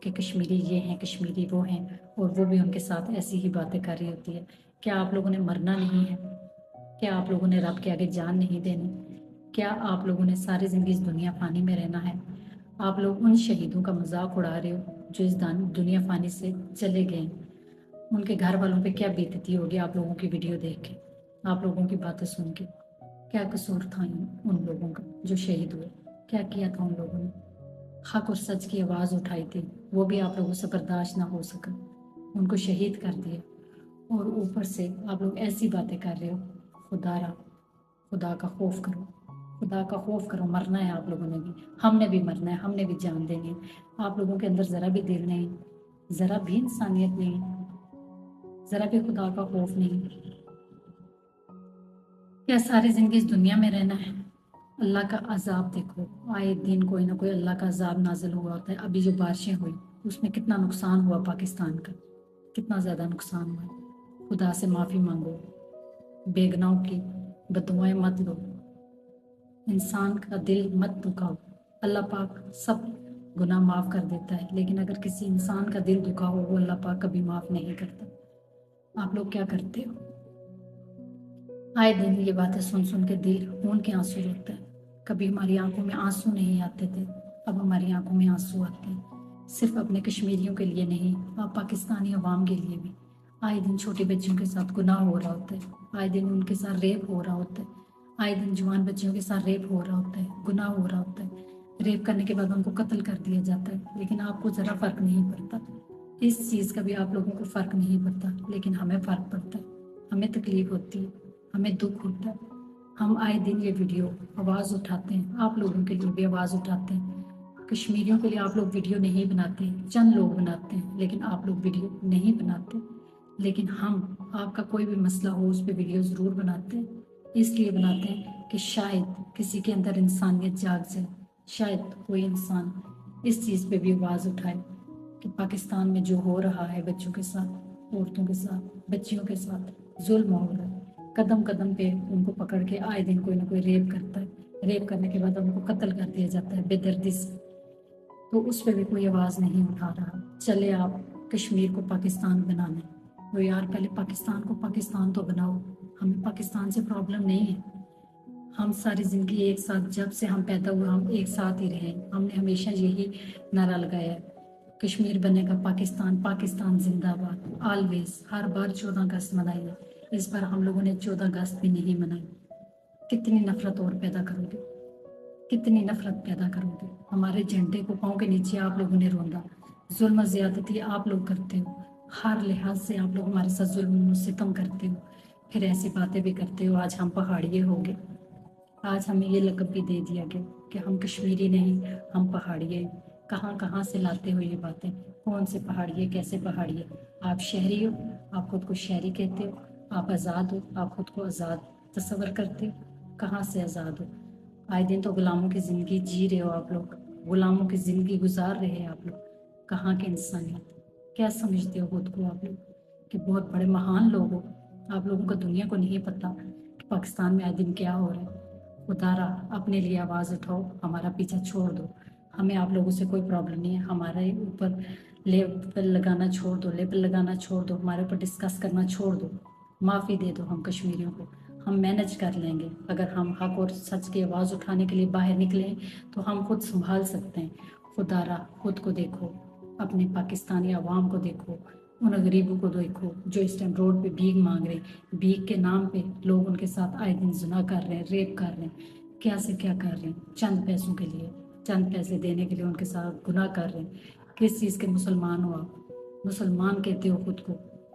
کہ کشمیری یہ ہیں، کشمیری وہ ہیں، اور وہ بھی ان کے ساتھ ایسی ہی باتیں کر رہی ہوتی ہے۔ کیا آپ لوگوں نے مرنا نہیں ہے؟ کیا آپ لوگوں نے رب کے آگے جان نہیں دینی؟ کیا آپ لوگوں نے ساری زندگی اس دنیا فانی میں رہنا ہے؟ آپ لوگ ان شہیدوں کا مذاق اڑا رہے ہو جو اس دنیا فانی سے چلے گئے ہیں۔ ان کے گھر والوں پہ کیا بیتتی ہوگی آپ لوگوں کی ویڈیو دیکھ کے، آپ لوگوں کی باتیں سن کے؟ کیا قصور تھا ان لوگوں کا جو شہید ہوئے؟ کیا کیا تھا ان لوگوں نے؟ حق اور سچ کی آواز اٹھائی تھی، وہ بھی آپ لوگوں سے برداشت نہ ہو سکا، ان کو شہید کر دیا، اور اوپر سے آپ لوگ ایسی باتیں کر رہے ہو۔ خدا کا خوف کرو، خدا کا خوف کرو۔ مرنا ہے آپ لوگوں نے بھی، ہم نے بھی مرنا ہے، ہم نے بھی جان دینی ہے۔ آپ لوگوں کے اندر ذرا بھی دل نہیں، ذرا بھی انسانیت نہیں، ذرا بھی خدا کا خوف نہیں۔ کیا ساری زندگی اس دنیا میں رہنا ہے؟ اللہ کا عذاب دیکھو، آئے دن کوئی نہ کوئی اللہ کا عذاب نازل ہوا ہوتا ہے۔ ابھی جو بارشیں ہوئی اس میں کتنا نقصان ہوا پاکستان کا، کتنا زیادہ نقصان ہوا۔ خدا سے معافی مانگو، بے گناہوں کی بددعائیں مت لو، انسان کا دل مت دکھاؤ۔ اللہ پاک سب گناہ معاف کر دیتا ہے، لیکن اگر کسی انسان کا دل دکھا ہو وہ اللہ پاک کبھی معاف نہیں کرتا۔ آپ لوگ کیا کرتے ہو؟ آئے دن یہ باتیں سن سن کے دل خون کے آنسو روتا ہے۔ کبھی ہماری آنکھوں میں آنسو نہیں آتے تھے، اب ہماری آنکھوں میں آنسو آتے ہیں، صرف اپنے کشمیریوں کے لیے نہیں، آپ پاکستانی عوام کے لیے بھی۔ آئے دن چھوٹے بچوں کے ساتھ گناہ ہو رہا ہوتا ہے، آئے دن ان کے ساتھ ریپ ہو رہا ہوتا ہے، آئے دن جوان بچوں کے ساتھ ریپ ہو رہا ہوتا ہے، گناہ ہو رہا ہوتا ہے۔ ریپ کرنے کے بعد ان کو قتل کر دیا جاتا ہے، لیکن آپ کو ذرا فرق نہیں پڑتا، اس چیز کا بھی آپ لوگوں کو فرق نہیں پڑتا، لیکن ہمیں فرق پڑتا ہے، ہمیں تکلیف ہوتی ہے، ہمیں دکھ ہوتا ہے۔ ہم آئے دن یہ ویڈیو آواز اٹھاتے ہیں، آپ لوگوں کے لیے بھی آواز اٹھاتے ہیں۔ کشمیریوں کے لیے آپ لوگ ویڈیو نہیں بناتے، چند لوگ بناتے ہیں، لیکن آپ لوگ ویڈیو نہیں بناتے۔ لیکن ہم آپ کا کوئی بھی مسئلہ ہو اس پہ ویڈیو ضرور بناتے ہیں، اس لیے بناتے ہیں کہ شاید کسی کے اندر انسانیت جاگ جائے، شاید کوئی انسان اس چیز پہ بھی آواز اٹھائے کہ پاکستان میں جو ہو رہا ہے بچوں کے ساتھ، عورتوں کے ساتھ، بچیوں کے ساتھ ظلم ہو رہا ہے۔ قدم قدم پہ ان کو پکڑ کے آئے دن کوئی نہ کوئی ریپ کرتا ہے، ریپ کرنے کے بعد ان کو قتل کر دیا جاتا ہے بے دردی سے، تو اس پہ بھی کوئی آواز نہیں اٹھا رہا۔ چلے آپ کشمیر کو پاکستان بنانے، وہ یار پہلے پاکستان کو پاکستان تو بناؤ، ہمیں پاکستان سے پرابلم نہیں ہے۔ ہم ساری زندگی ایک ساتھ، جب سے ہم پیدا ہوئے ہم ایک ساتھ ہی رہے، ہم نے ہمیشہ یہی نعرہ لگایا ہے، کشمیر بنے گا پاکستان، پاکستان زندہ باد، آلویز۔ ہر بار 14 اگست منائیے، اس بار ہم لوگوں نے 14 اگست بھی نہیں منائی۔ کتنی نفرت اور پیدا کرو گے، کتنی نفرت پیدا کرو گے؟ ہمارے جھنڈے کو پاؤں کے نیچے آپ لوگوں نے روندا، ظلم و زیادتی آپ لوگ کرتے ہو، ہر لحاظ سے آپ لوگ ہمارے ساتھ ظلم و ستم کرتے ہو، پھر ایسی باتیں بھی کرتے ہو۔ آج ہم پہاڑیے ہو گئے، آج ہمیں یہ لقب بھی دے دیا گیا کہ ہم کشمیری نہیں، ہم پہاڑیے۔ کہاں کہاں سے لاتے ہو یہ باتیں؟ کون سے پہاڑیے، کیسے پہاڑیے؟ آپ شہری ہو، آپ خود کو شہری کہتے ہو، آپ آزاد ہو، آپ خود کو آزاد تصور کرتے ہو؟ کہاں سے آزاد ہو؟ آئے دن تو غلاموں کی زندگی جی رہے ہو آپ لوگ، غلاموں کی زندگی گزار رہے ہیں آپ لوگ۔ کہاں کے انسانیت؟ کیا سمجھتے ہو خود کو آپ لوگ کہ بہت بڑے مہان لوگ ہو؟ آپ لوگوں کو دنیا کو نہیں پتا کہ پاکستان میں آئے دن کیا ہو رہا ہے۔ خدا را اپنے لیے آواز اٹھاؤ، ہمارا پیچھا چھوڑ دو، ہمیں آپ لوگوں سے کوئی پرابلم نہیں ہے۔ ہمارے اوپر لیبل لگانا چھوڑ دو، لیبل لگانا چھوڑ دو، ہمارے اوپر ڈسکس کرنا چھوڑ دو، معافی دے دو ہم کشمیریوں کو، ہم مینج کر لیں گے۔ اگر ہم حق اور سچ کی آواز اٹھانے کے لیے باہر نکلیں تو ہم خود سنبھال سکتے ہیں۔ خدا را خود کو دیکھو، اپنے پاکستانی عوام کو دیکھو، ان غریبوں کو دیکھو جو اس ٹائم روڈ پہ بھیک مانگ رہے ہیں، بھیک کے نام پہ لوگ ان کے ساتھ آئے دن زنا کر رہے ہیں، ریپ کر رہے ہیں، کیا سے کیا کر رہے ہیں، چند پیسوں کے لیے، چند پیسے دینے کے لیے ان کے ساتھ گناہ کر رہے ہیں۔ کس چیز کے مسلمان ہو آپ؟ مسلمان کہتے ہو خود کو،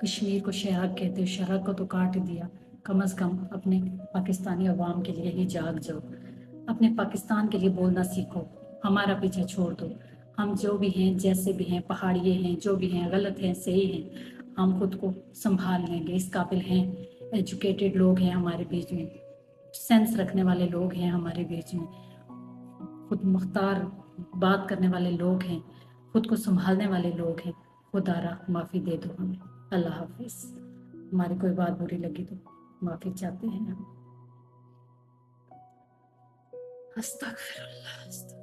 کشمیر کو شہر کہتے ہو، شہر کو تو کاٹ دیا، کم از کم اپنے پاکستانی عوام کے لیے ہی جاگ جاؤ، اپنے پاکستان کے لیے بولنا سیکھو، ہمارا پیچھا چھوڑ دو۔ ہم جو بھی ہیں، جیسے بھی ہیں، پہاڑیے ہیں، جو بھی ہیں، غلط ہیں، صحیح ہیں، ہم خود کو سنبھال لیں گے، اس قابل ہیں، ایجوکیٹڈ لوگ ہیں ہمارے بیچ میں، سینس رکھنے والے لوگ ہیں ہمارے بیچ میں، خود مختار بات کرنے والے لوگ ہیں، خود کو سنبھالنے والے لوگ ہیں۔ خدا را معافی دے دو ہمیں۔ اللہ حافظ۔ ہماری کوئی بات بری لگی تو معافی چاہتے ہیں ہم۔ استغفر اللہ۔